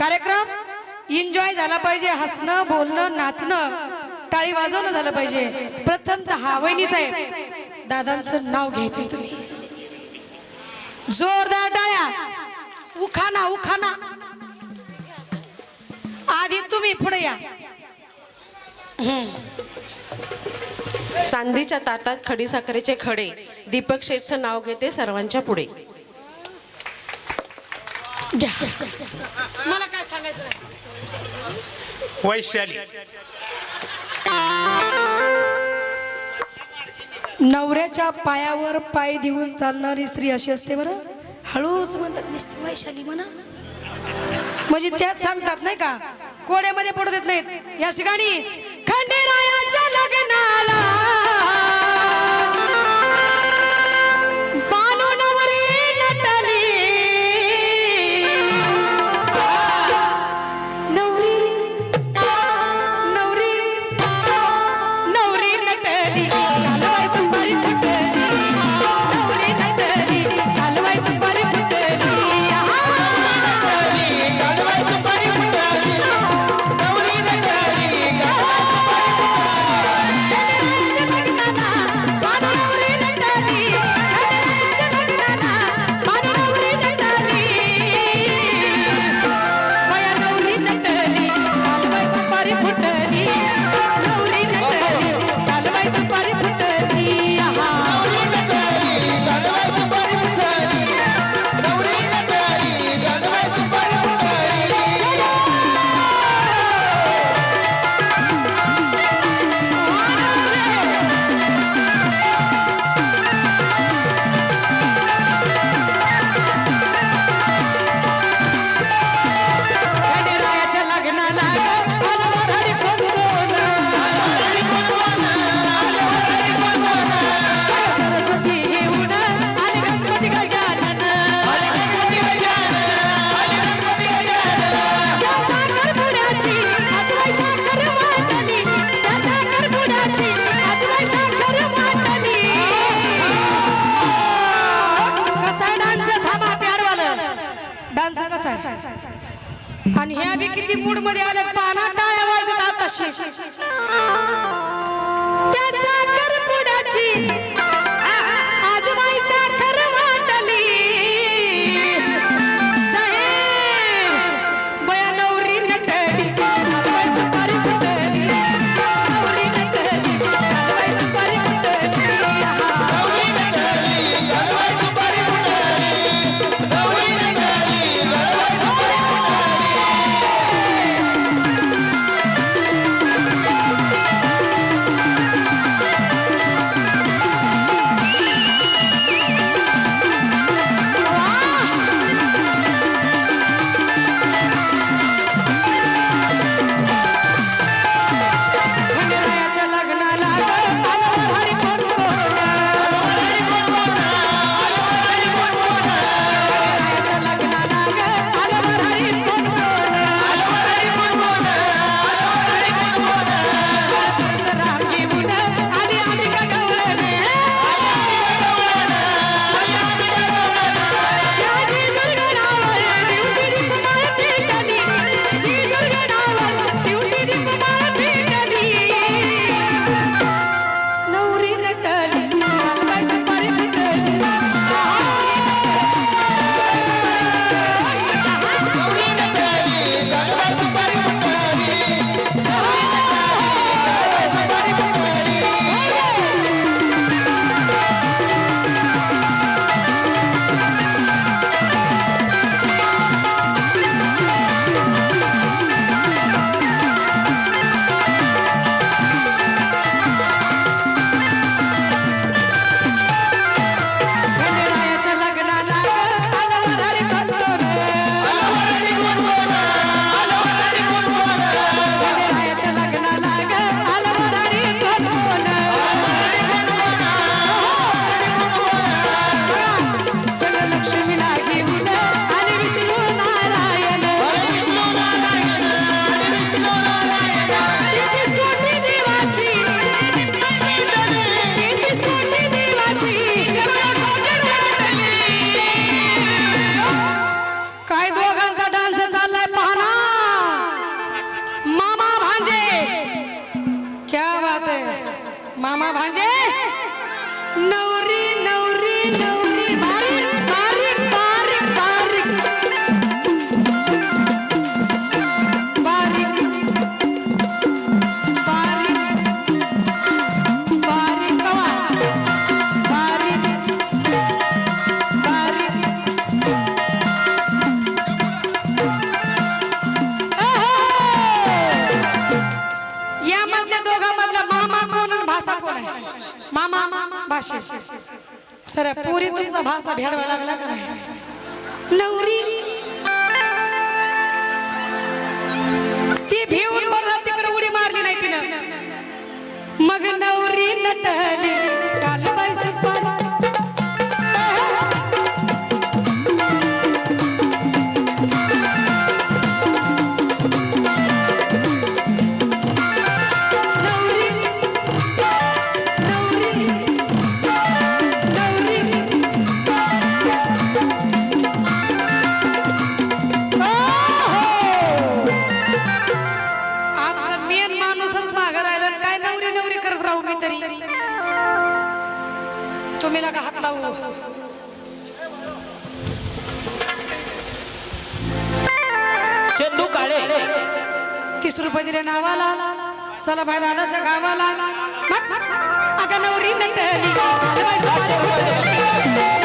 कार्यक्रम एन्जॉय झाला पाहिजे, हसणं बोलणं नाचणं टाळी वाजवणं झालं पाहिजे। प्रथमतः वहिनी साहेब दादांचं नाव घ्यायचंय तुम्ही, जोरदार टाळ्या, उखाना उखाना। आधी तुम्ही पुढे या। चांदीच्या ताटात खडीसाखरेचे खडे, दीपक शेठचं नाव घेते सर्वांच्या पुढे। मला काय सांगायचं वैशाली नवऱ्याच्या पायावर पाय देऊन चालणारी स्त्री अशी असते बरं, हळूच म्हणतात नुसती वैशाली म्हणा, म्हणजे त्यात सांगतात नाही का कोड्यामध्ये पडू देत नाहीत। या ठिकाणी खंडेरायाच्या लग्नाला बानू नवरी नटली, नवरी नवरी नवरी नटली, हलवाई सुपारी फुटली, नवरी नटली हलवाई सुपारी फुटली, हलवाई सुपारी फुटली, नवरी नटली हलवाई सुपारी आणि ह्या बी किती मूड मध्ये आले, पाना टाळ्या वाजत आताशी। त्या साखरपुड्याची आजबाई साखर वाटली, साहेब बया नवरी नटली हलवाई सुपारी फुटली, नवरी नटली हलवाई सुपारी फुटली, नवरी नटली हलवाई सुपारी फुटली, नवरी नटली हलवाई सुपारी फुटली। मामा भांजे नवरी नवरी नवरी बारीक बारीक बारीक बारीक बारीक बारीक बारीक कवा बारीक बारीक यामधल्या दोघांमधला मामा कोण आणि भाषा कोण आहे? मामा भाषे सर पुरी तुमचा भाषा भेडवा लागला का नाही? नवरी ती भिवून बरं तिकडे उडी मारली नाही तिनं. मग नवरी नटली कालबाई सुपारी तुम्ही नका हात लावू. चंदू काळे 30 रुपये दिले नावाला. चला बाय दादाच्या गावाला. अगं नवरी नटली कालबाई सुपारी